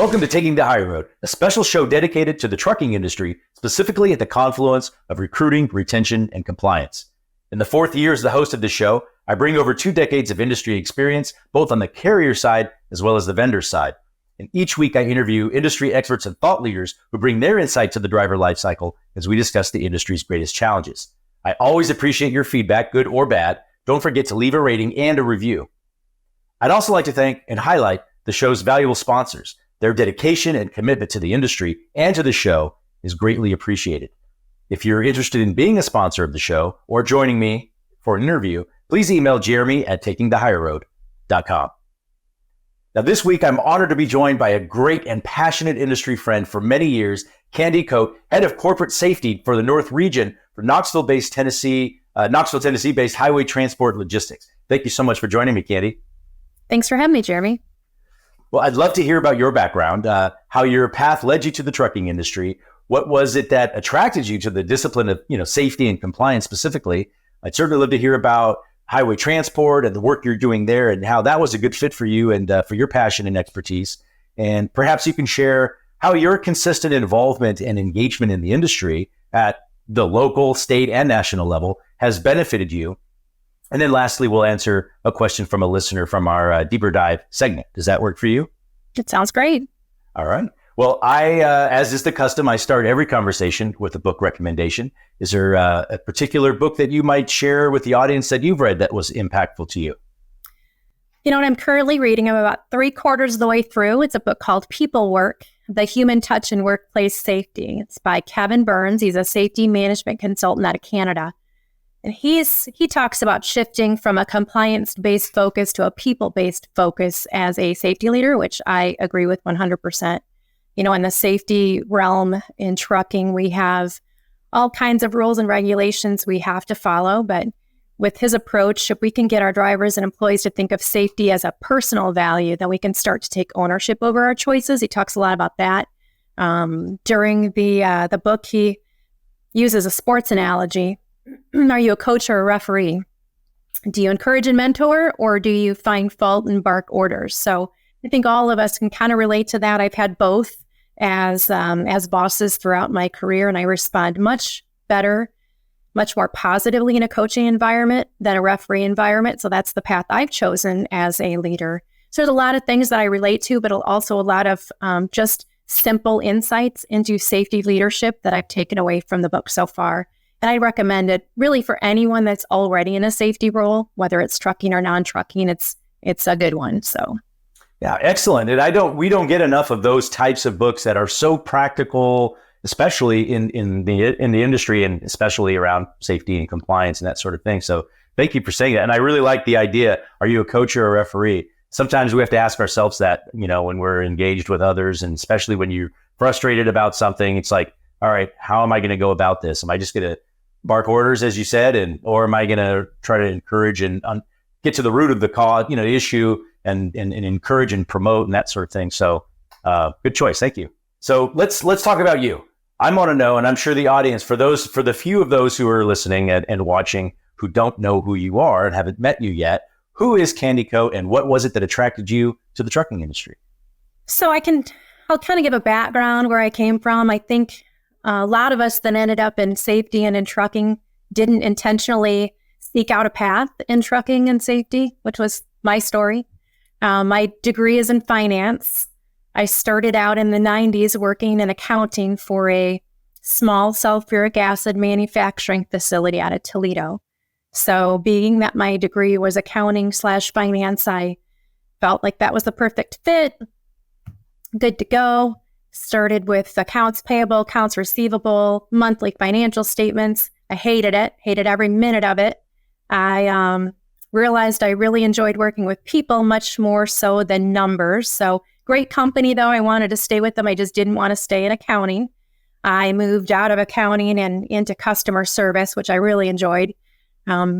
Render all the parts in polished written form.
Welcome to Taking the High Road, a special show dedicated to the trucking industry, specifically at the confluence of recruiting, retention, and compliance. In the fourth year as the host of the show, I bring over 2 decades of industry experience, both on the carrier side as well as the vendor side. And each week I interview industry experts and thought leaders who bring their insight to the driver lifecycle as we discuss the industry's greatest challenges. I always appreciate your feedback, good or bad. Don't forget to leave a rating and a review. I'd also like to thank and highlight the show's valuable sponsors. Their dedication and commitment to the industry and to the show is greatly appreciated. If you're interested in being a sponsor of the show or joining me for an interview, please email Jeremy at takingthehigherroad.com. Now, this week, I'm honored to be joined by a great and passionate industry friend for many years, Candi Coate, head of corporate safety for the North region for Knoxville, Tennessee-based Highway Transport Logistics. Thank you so much for joining me, Candi. Thanks for having me, Jeremy. Well, I'd love to hear about your background, how your path led you to the trucking industry. What was it that attracted you to the discipline of, safety and compliance specifically? I'd certainly love to hear about highway transport and the work you're doing there and how that was a good fit for you and for your passion and expertise. And perhaps you can share how your consistent involvement and engagement in the industry at the local, state, and national level has benefited you. And then lastly, we'll answer a question from a listener from our Deeper Dive segment. Does that work for you? It sounds great. All right. Well, as is the custom, I start every conversation with a book recommendation. Is there a particular book that you might share with the audience that you've read that was impactful to you? You know what I'm currently reading? I'm about 3/4 of the way through. It's a book called People Work, The Human Touch in Workplace Safety. It's by Kevin Burns. He's a safety management consultant out of Canada. And he talks about shifting from a compliance-based focus to a people-based focus as a safety leader, which I agree with 100%. In the safety realm in trucking, we have all kinds of rules and regulations we have to follow. But with his approach, if we can get our drivers and employees to think of safety as a personal value, then we can start to take ownership over our choices. He talks a lot about that. During the book, he uses a sports analogy. Are you a coach or a referee? Do you encourage and mentor, or do you find fault and bark orders? So I think all of us can kind of relate to that. I've had both as bosses throughout my career, and I respond much better, much more positively in a coaching environment than a referee environment. So that's the path I've chosen as a leader. So there's a lot of things that I relate to, but also a lot of just simple insights into safety leadership that I've taken away from the book so far. And I recommend it really for anyone that's already in a safety role, whether it's trucking or non-trucking. It's a good one. So, yeah, excellent. And we don't get enough of those types of books that are so practical, especially in the industry and especially around safety and compliance and that sort of thing. So, thank you for saying that. And I really like the idea. Are you a coach or a referee? Sometimes we have to ask ourselves that, when we're engaged with others, and especially when you're frustrated about something. It's like, all right, how am I going to go about this? Am I just going to bark orders, as you said, or am I going to try to encourage and get to the root of the cause, the issue, and encourage and promote and that sort of thing? So, good choice. Thank you. So let's talk about you. I want to know, and I'm sure the audience, for the few of those who are listening and watching who don't know who you are and haven't met you yet, who is Candi Coate, and what was it that attracted you to the trucking industry? So I'll kind of give a background where I came from. I think a lot of us that ended up in safety and in trucking didn't intentionally seek out a path in trucking and safety, which was my story. My degree is in finance. I started out in the 90s working in accounting for a small sulfuric acid manufacturing facility out of Toledo. So being that my degree was accounting/finance, I felt like that was the perfect fit. Good to go. Started with accounts payable, accounts receivable, monthly financial statements. I hated it, hated every minute of it. I realized I really enjoyed working with people much more so than numbers. So great company, though. I wanted to stay with them. I just didn't want to stay in accounting. I moved out of accounting and into customer service, which I really enjoyed,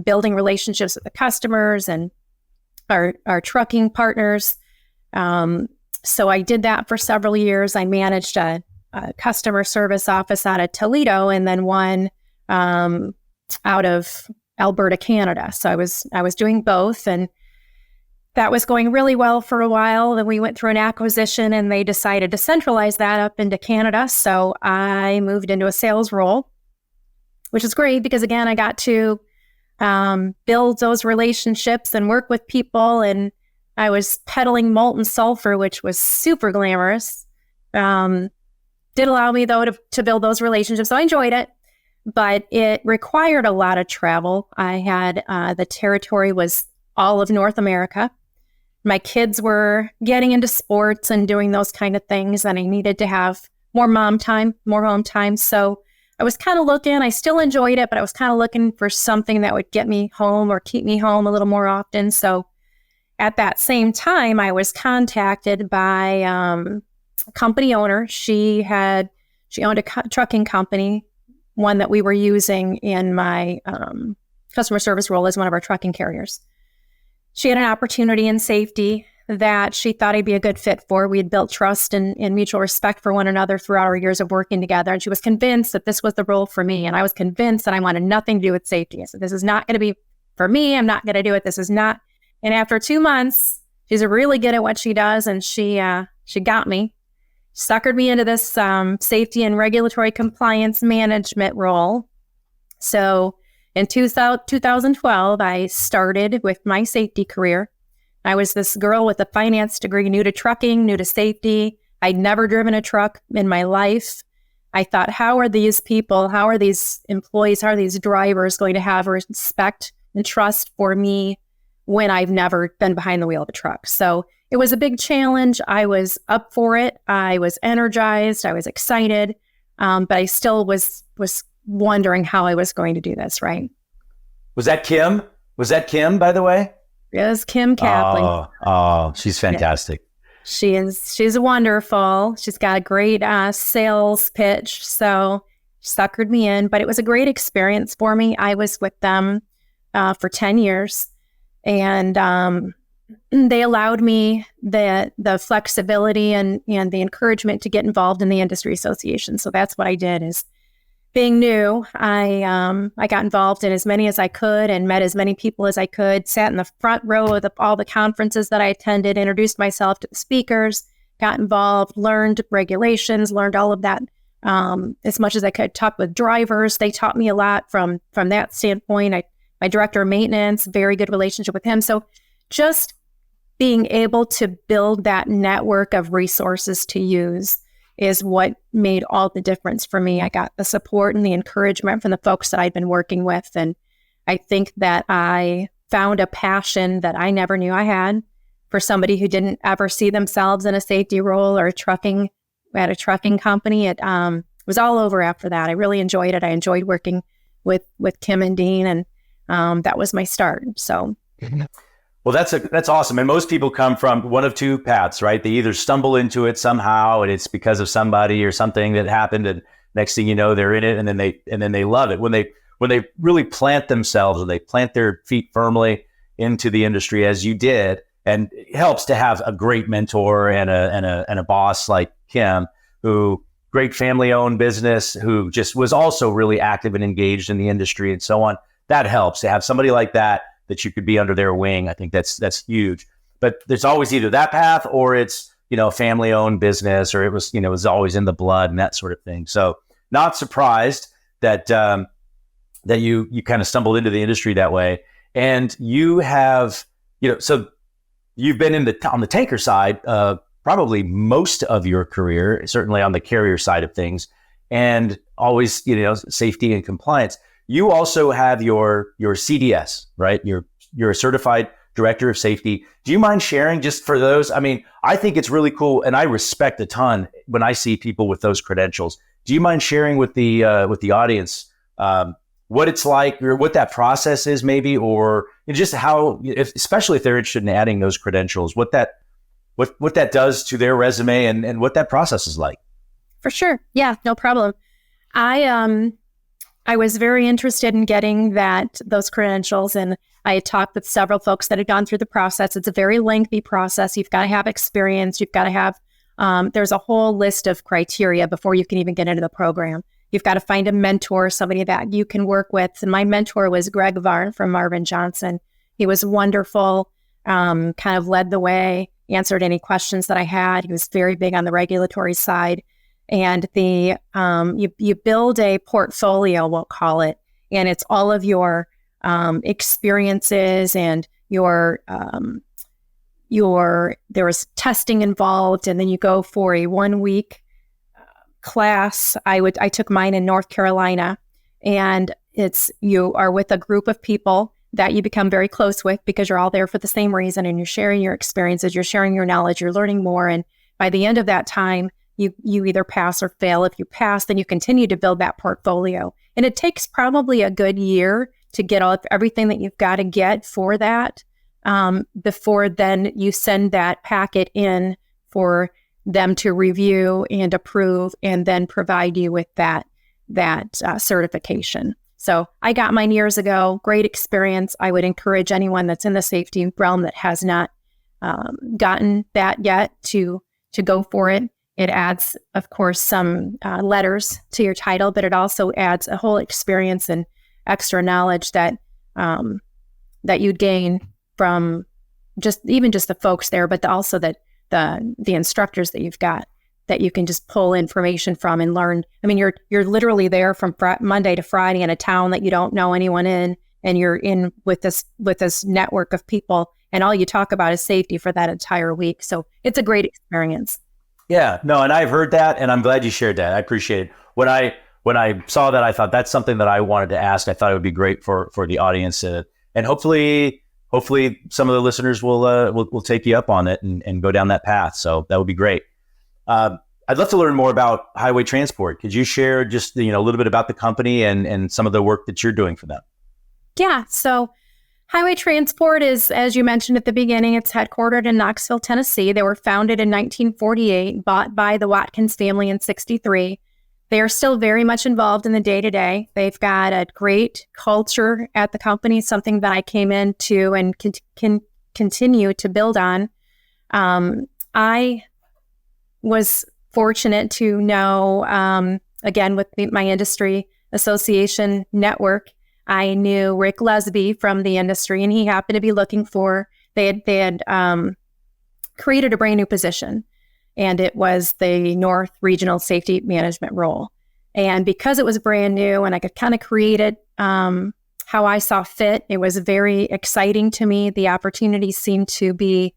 building relationships with the customers and our trucking partners. So I did that for several years. I managed a customer service office out of Toledo and then one out of Alberta, Canada. So I was doing both. And that was going really well for a while. Then we went through an acquisition and they decided to centralize that up into Canada. So I moved into a sales role, which is great because, again, I got to build those relationships and work with people. And I was peddling molten sulfur, which was super glamorous. Did allow me, though, to build those relationships. So I enjoyed it, but it required a lot of travel. I had the territory was all of North America. My kids were getting into sports and doing those kind of things, and I needed to have more mom time, more home time. So I was kind of looking, I still enjoyed it, but I was kind of looking for something that would get me home or keep me home a little more often. So at that same time, I was contacted by a company owner. She owned a trucking company, one that we were using in my customer service role as one of our trucking carriers. She had an opportunity in safety that she thought I'd be a good fit for. We had built trust and mutual respect for one another throughout our years of working together. And she was convinced that this was the role for me. And I was convinced that I wanted nothing to do with safety. I said, this is not going to be for me. I'm not going to do it. This is not. And after 2 months, she's really good at what she does. And she got me, suckered me into this safety and regulatory compliance management role. So in 2012, I started with my safety career. I was this girl with a finance degree, new to trucking, new to safety. I'd never driven a truck in my life. I thought, how are these people, how are these employees, how are these drivers going to have respect and trust for me when I've never been behind the wheel of a truck? So it was a big challenge. I was up for it. I was energized. I was excited. But I still was wondering how I was going to do this, right? Was that Kim? Was that Kim, by the way? It was Kim Kaplan. Oh, she's fantastic. Yeah. She's wonderful. She's got a great sales pitch. So she suckered me in, but it was a great experience for me. I was with them for 10 years and they allowed me the flexibility and the encouragement to get involved in the industry association. So that's what I did. Is being new, I got involved in as many as I could and met as many people as I could, sat in the front row of all the conferences that I attended, introduced myself to the speakers, got involved, learned regulations, learned all of that as much as I could. Talk with drivers. They taught me a lot from that standpoint. My director of maintenance, very good relationship with him. So just being able to build that network of resources to use is what made all the difference for me. I got the support and the encouragement from the folks that I'd been working with. And I think that I found a passion that I never knew I had for somebody who didn't ever see themselves in a safety role or at a trucking company. It was all over after that. I really enjoyed it. I enjoyed working with Kim and Dean, and that was my start. So. Well, that's awesome. And most people come from one of two paths, right? They either stumble into it somehow and it's because of somebody or something that happened, and next thing you know, they're in it, and then they love it. When they really plant themselves, or they plant their feet firmly into the industry as you did, and it helps to have a great mentor and a boss like Kim, who great family-owned business, who just was also really active and engaged in the industry and so on. That helps to have somebody like that you could be under their wing. I think that's huge. But there's always either that path or it's, a family-owned business, or it was always in the blood and that sort of thing. So not surprised that that you kind of stumbled into the industry that way. And you have, so you've been on the tanker side probably most of your career, certainly on the carrier side of things, and always, safety and compliance. You also have your CDS, right? You're a certified director of safety. Do you mind sharing, just for those? I mean, I think it's really cool, and I respect a ton when I see people with those credentials. Do you mind sharing with the audience what it's like, or what that process is, maybe, or just how, especially if they're interested in adding those credentials, what that does to their resume and what that process is like? For sure, yeah, no problem. I was very interested in getting those credentials, and I had talked with several folks that had gone through the process. It's a very lengthy process. You've got to have experience. You've got to have, there's a whole list of criteria before you can even get into the program. You've got to find a mentor, somebody that you can work with. And my mentor was Greg Varn from Marvin Johnson. He was wonderful. kind of led the way, answered any questions that I had. He was very big on the regulatory side. And you build a portfolio, we'll call it, and it's all of your experiences and there was testing involved, and then you go for a 1-week class. I took mine in North Carolina, and you are with a group of people that you become very close with because you're all there for the same reason, and you're sharing your experiences, you're sharing your knowledge, you're learning more. And by the end of that time, you either pass or fail. If you pass, then you continue to build that portfolio. And it takes probably a good year to get everything that you've got to get for that. Before then you send that packet in for them to review and approve and then provide you with that certification. So I got mine years ago. Great experience. I would encourage anyone that's in the safety realm that has not gotten that yet to go for it. It adds, of course, some letters to your title, but it also adds a whole experience and extra knowledge that you'd gain from just the folks there, but also that the instructors that you've got that you can just pull information from and learn. I mean, you're literally there from Monday to Friday in a town that you don't know anyone in, and you're in with this network of people, and all you talk about is safety for that entire week. So it's a great experience. Yeah, no, and I've heard that, and I'm glad you shared that. I appreciate it. When I saw that, I thought that's something that I wanted to ask. I thought it would be great for the audience, and hopefully some of the listeners will take you up on it and go down that path. So that would be great. I'd love to learn more about highway transport. Could you share just a little bit about the company and some of the work that you're doing for them? Yeah. So Highway Transport is, as you mentioned at the beginning, it's headquartered in Knoxville, Tennessee. They were founded in 1948, bought by the Watkins family in 1963. They are still very much involved in the day-to-day. They've got a great culture at the company, something that I came into and can continue to build on. I was fortunate to know, again, with my industry association network, I knew Rick Lesby from the industry, and he happened to be looking for, they had created a brand new position, and it was the North Regional Safety Management role. And because it was brand new and I could kind of create it how I saw fit, it was very exciting to me. The opportunities seemed to be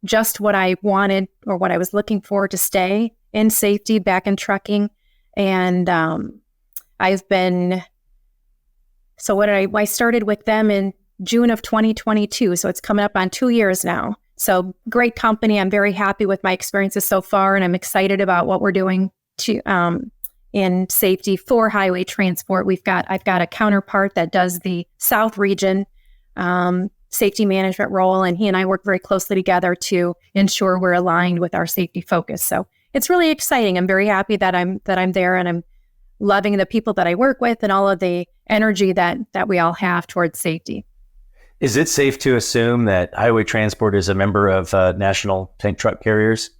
just what I wanted or what I was looking for to stay in safety, back in trucking. And I started with them in June of 2022. So it's coming up on 2 years now. So great company. I'm very happy with my experiences so far, and I'm excited about what we're doing in safety for highway transport. I've got a counterpart that does the South region safety management role, and he and I work very closely together to ensure we're aligned with our safety focus. So it's really exciting. I'm very happy that I'm there, and I'm loving the people that I work with and all of the energy that we all have towards safety. Is it safe to assume that highway transport is a member of national tank truck carriers?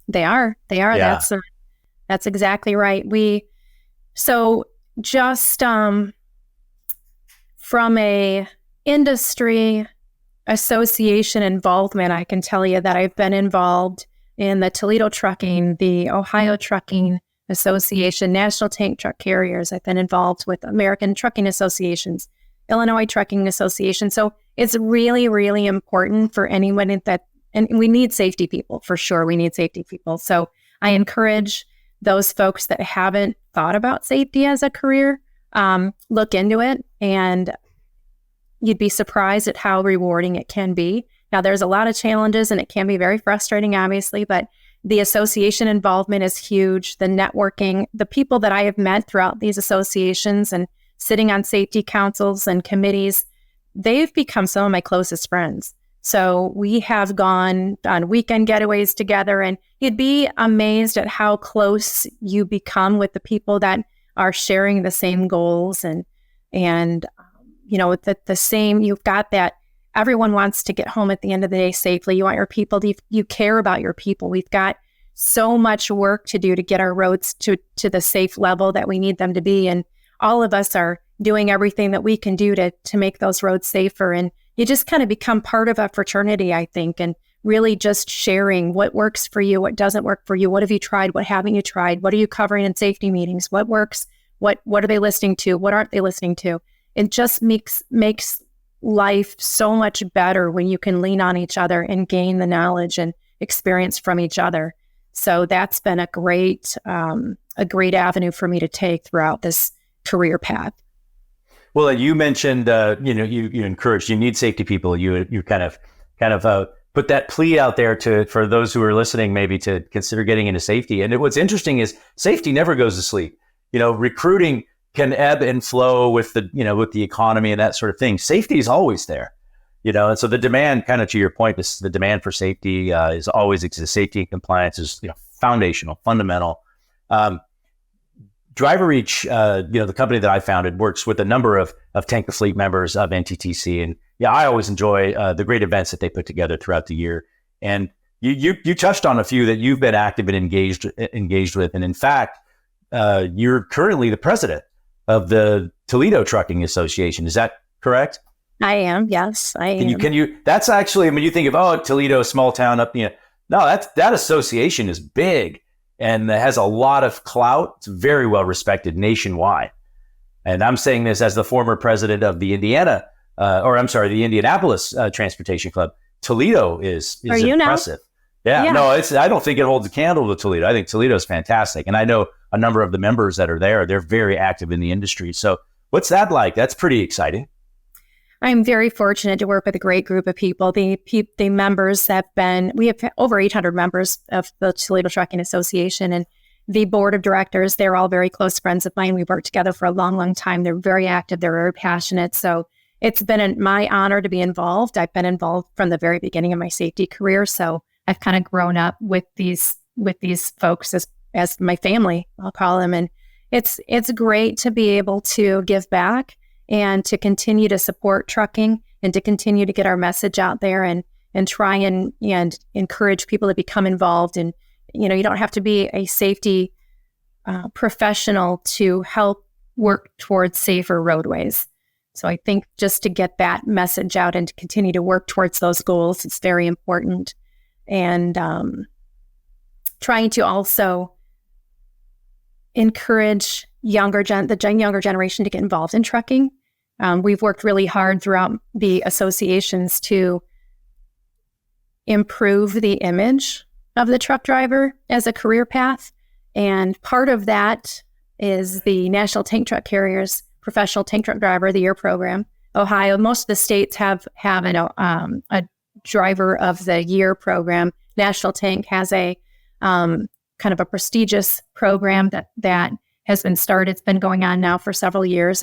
They are. Yeah. That's exactly right. Just from a industry association involvement, I can tell you that I've been involved in the Toledo Trucking, the Ohio Trucking Association, National Tank Truck Carriers. I've been involved with American Trucking Associations, Illinois Trucking Association. So it's really, really important for anyone and we need safety people, for sure. We need safety people. So I encourage those folks that haven't thought about safety as a career, look into it, and you'd be surprised at how rewarding it can be. Now, there's a lot of challenges, and it can be very frustrating, obviously, but the association involvement is huge. The networking, the people that I have met throughout these associations and sitting on safety councils and committees, they've become some of my closest friends. So we have gone on weekend getaways together, and you'd be amazed at how close you become with the people that are sharing the same goals and the same, you've got that everyone wants to get home at the end of the day safely. You want your people you care about your people. We've got so much work to do to get our roads to the safe level that we need them to be. And all of us are doing everything that we can do to make those roads safer. And you just kind of become part of a fraternity, I think, and really just sharing what works for you, what doesn't work for you, what have you tried, what haven't you tried, what are you covering in safety meetings, what works, what are they listening to, what aren't they listening to. It just makes life so much better when you can lean on each other and gain the knowledge and experience from each other. So that's been a great avenue for me to take throughout this career path. Well, and you mentioned, you encouraged, you need safety people. You kind of put that plea out there for those who are listening, maybe to consider getting into safety. And what's interesting is safety never goes to sleep. Recruiting can ebb and flow with the economy and that sort of thing. Safety is always there, and so the demand, kind of to your point, the demand for safety is always exists. Safety and compliance is foundational, fundamental. Driver Reach, the company that I founded, works with a number of Tank the Fleet members of NTTC, and I always enjoy the great events that they put together throughout the year. And you touched on a few that you've been active and engaged with, and in fact, you're currently the president of the Toledo Trucking Association. Is that correct? I am. Yes, I am. Can you? That's actually, when you think of Toledo, small town up, no, that association is big. And it has a lot of clout. It's very well respected nationwide. And I'm saying this as the former president of the Indianapolis Transportation Club. Toledo is impressive. Yeah, no, I don't think it holds a candle to Toledo. I think Toledo is fantastic. And I know a number of the members that are there. They're very active in the industry. So what's that like? That's pretty exciting. I'm very fortunate to work with a great group of people. The members we have over 800 members of the Toledo Trucking Association, and the board of directors, they're all very close friends of mine. We've worked together for a long, long time. They're very active. They're very passionate. So it's been my honor to be involved. I've been involved from the very beginning of my safety career. So I've kind of grown up with these folks as my family, I'll call them. And it's great to be able to give back and to continue to support trucking and to continue to get our message out there and try and encourage people to become involved. And, you don't have to be a safety professional to help work towards safer roadways. So I think just to get that message out and to continue to work towards those goals, it's very important. And trying to also encourage the younger generation to get involved in trucking. We've worked really hard throughout the associations to improve the image of the truck driver as a career path. And part of that is the National Tank Truck Carriers Professional Tank Truck Driver of the Year program. Ohio, most of the states have a Driver of the Year program. National Tank has a kind of a prestigious program that has been started. It's been going on now for several years.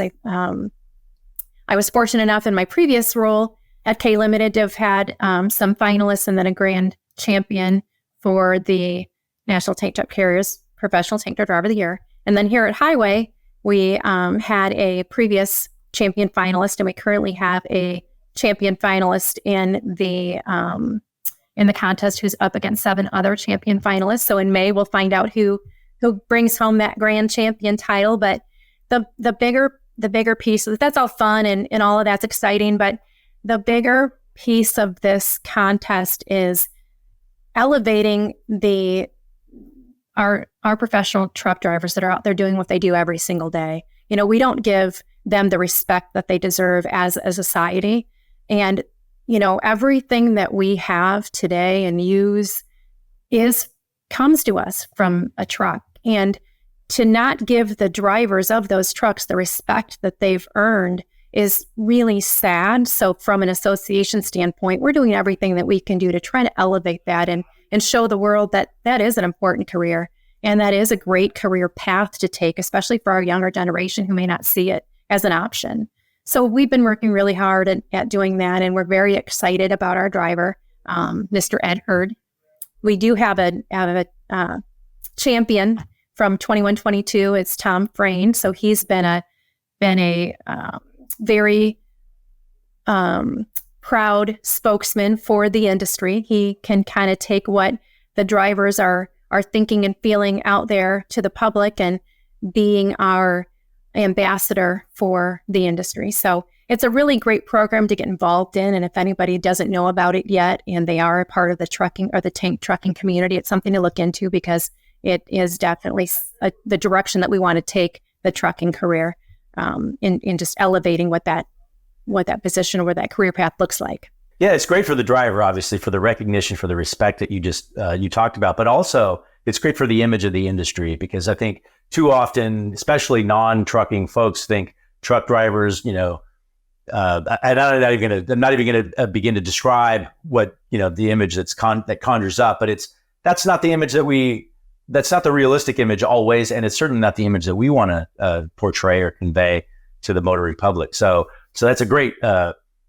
I was fortunate enough in my previous role at K Limited to have had some finalists and then a grand champion for the National Tank Truck Carriers Professional Tank Truck Driver of the Year. And then here at Highway, we had a previous champion finalist, and we currently have a champion finalist in the contest who's up against 7 other champion finalists. So in May, we'll find out who brings home that grand champion title. But the bigger piece of that's all fun and all of that's exciting, but the bigger piece of this contest is elevating our professional truck drivers that are out there doing what they do every single day. We don't give them the respect that they deserve as a society. And, everything that we have today and use comes to us from a truck. And to not give the drivers of those trucks the respect that they've earned is really sad. So from an association standpoint, we're doing everything that we can do to try to elevate that and show the world that is an important career and that is a great career path to take, especially for our younger generation who may not see it as an option. So we've been working really hard at doing that, and we're very excited about our driver, Mr. Ed Hurd. We do have a champion from 21-22. It's Tom Frayne. So he's been a very proud spokesman for the industry. He can kind of take what the drivers are thinking and feeling out there to the public and being our ambassador for the industry. So it's a really great program to get involved in. And if anybody doesn't know about it yet, and they are a part of the trucking or the tank trucking community, it's something to look into, because it is definitely the direction that we want to take the trucking career, in just elevating what that position or that career path looks like. Yeah, it's great for the driver, obviously, for the recognition, for the respect that you just you talked about, but also it's great for the image of the industry, because I think too often, especially non-trucking folks, think truck drivers, I'm not even going to begin to describe what the image that conjures up, but that's not the image that's not the realistic image always, and it's certainly not the image that we want to portray or convey to the motoring public. So that's a great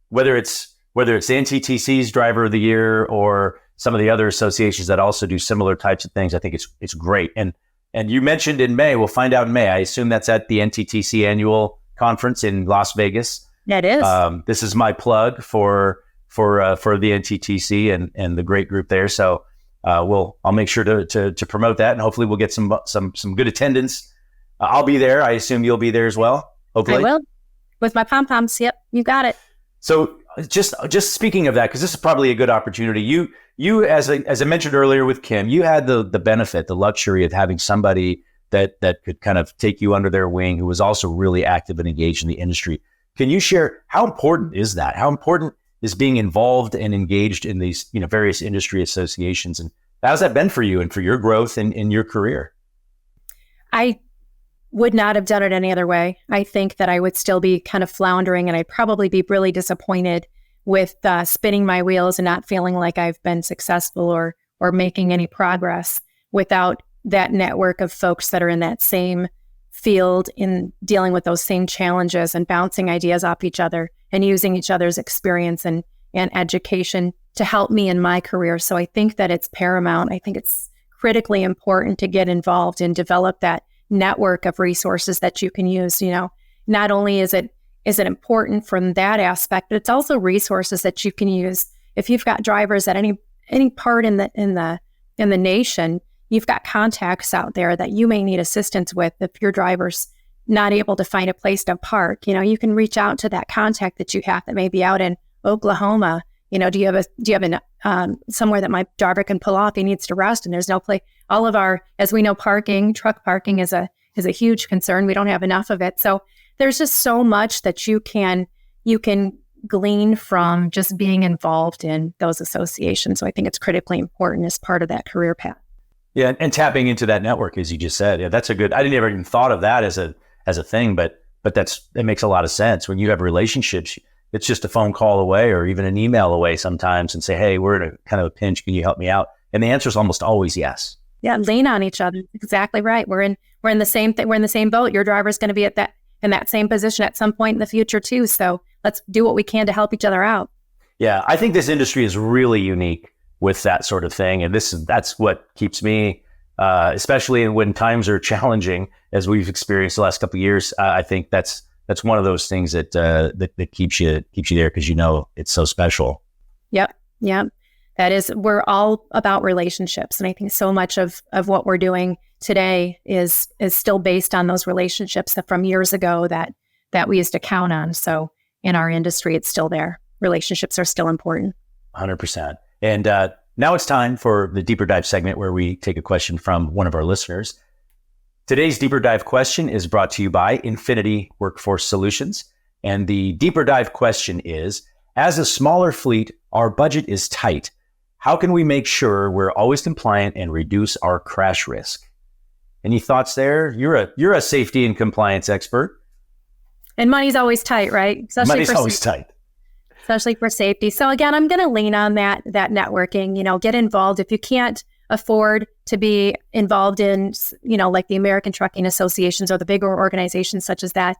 whether it's the NTTC's Driver of the Year or some of the other associations that also do similar types of things. I think it's great. And you mentioned in May, we'll find out in May. I assume that's at the NTTC annual conference in Las Vegas. It is. This is my plug for the NTTC and the great group there. So I'll make sure to promote that, and hopefully we'll get some good attendance. I'll be there. I assume you'll be there as well. Hopefully, I will, with my pom poms. Yep, you got it. So just speaking of that, because this is probably a good opportunity. You as I mentioned earlier with Kim, you had the benefit, the luxury of having somebody that could kind of take you under their wing, who was also really active and engaged in the industry. Can you share how important is that? How important is being involved and engaged in these various industry associations, and how's that been for you and for your growth in your career? I would not have done it any other way. I think that I would still be kind of floundering, and I'd probably be really disappointed with spinning my wheels and not feeling like I've been successful or making any progress without that network of folks that are in that same field, in dealing with those same challenges and bouncing ideas off each other and using each other's experience and education to help me in my career. So I think that it's paramount. I think it's critically important to get involved and develop that network of resources that you can use. Not only is it important from that aspect, but it's also resources that you can use. If you've got drivers at any part in the nation, you've got contacts out there that you may need assistance with. If your driver's not able to find a place to park, you can reach out to that contact that you have that may be out in Oklahoma. Do you have somewhere that my driver can pull off? He needs to rest, and there's no place. All of our, as we know, truck parking is a huge concern. We don't have enough of it. So there's just so much that you can glean from just being involved in those associations. So I think it's critically important as part of that career path. Yeah, and tapping into that network, as you just said. Yeah, that's a good. I didn't ever even thought of that as a thing, but that makes a lot of sense. When you have relationships, it's just a phone call away or even an email away sometimes, and say, "Hey, we're in a kind of a pinch. Can you help me out?" And the answer is almost always yes. Yeah, lean on each other. Exactly right. We're in the same thing. We're in the same boat. Your driver's going to be in that same position at some point in the future too. So let's do what we can to help each other out. Yeah, I think this industry is really unique with that sort of thing, and that's what keeps me, especially when times are challenging, as we've experienced the last couple of years. I think that's one of those things that keeps you there, because it's so special. Yep. That is, we're all about relationships, and I think so much of what we're doing today is still based on those relationships from years ago that we used to count on. So in our industry, it's still there. Relationships are still important. 100%. And now it's time for the Deeper Dive segment, where we take a question from one of our listeners. Today's Deeper Dive question is brought to you by Infiniti Workforce Solutions. And the Deeper Dive question is, as a smaller fleet, our budget is tight. How can we make sure we're always compliant and reduce our crash risk? Any thoughts there? You're a safety and compliance expert. And money's always tight, right? Money's always tight. Especially for safety. So again, I'm going to lean on that networking, get involved. If you can't afford to be involved in, like the American Trucking Associations or the bigger organizations such as that,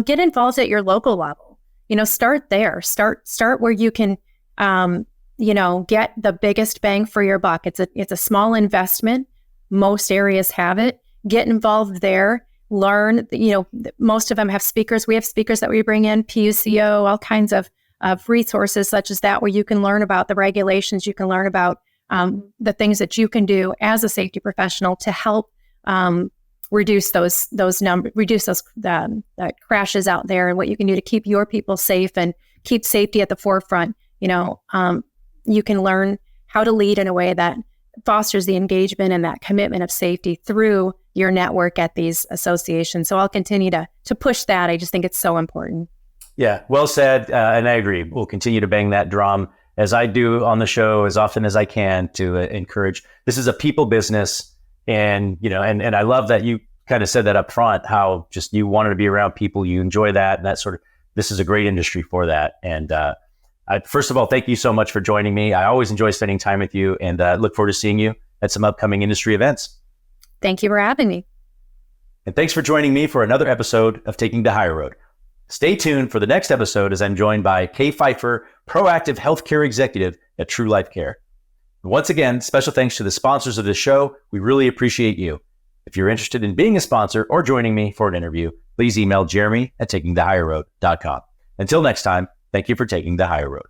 get involved at your local level. Start there. Start where you can, get the biggest bang for your buck. It's a small investment. Most areas have it. Get involved there. Learn. Most of them have speakers. We have speakers that we bring in, PUCO, all kinds of resources such as that, where you can learn about the regulations. You can learn about the things that you can do as a safety professional to help crashes out there, and what you can do to keep your people safe and keep safety at the forefront. You can learn how to lead in a way that fosters the engagement and that commitment of safety through your network at these associations. So I'll continue to push that. I just think it's so important. Yeah, well said. And I agree. We'll continue to bang that drum, as I do on the show, as often as I can, to encourage. This is a people business. And, and I love that you kind of said that up front, how just you wanted to be around people, you enjoy that. And that this is a great industry for that. And first of all, thank you so much for joining me. I always enjoy spending time with you, and look forward to seeing you at some upcoming industry events. Thank you for having me. And thanks for joining me for another episode of Taking the High Road. Stay tuned for the next episode, as I'm joined by Kay Pfeiffer, Proactive Healthcare Executive at True Life Care. Once again, special thanks to the sponsors of this show. We really appreciate you. If you're interested in being a sponsor or joining me for an interview, please email Jeremy at takingthehigherroad.com. Until next time, thank you for taking the higher road.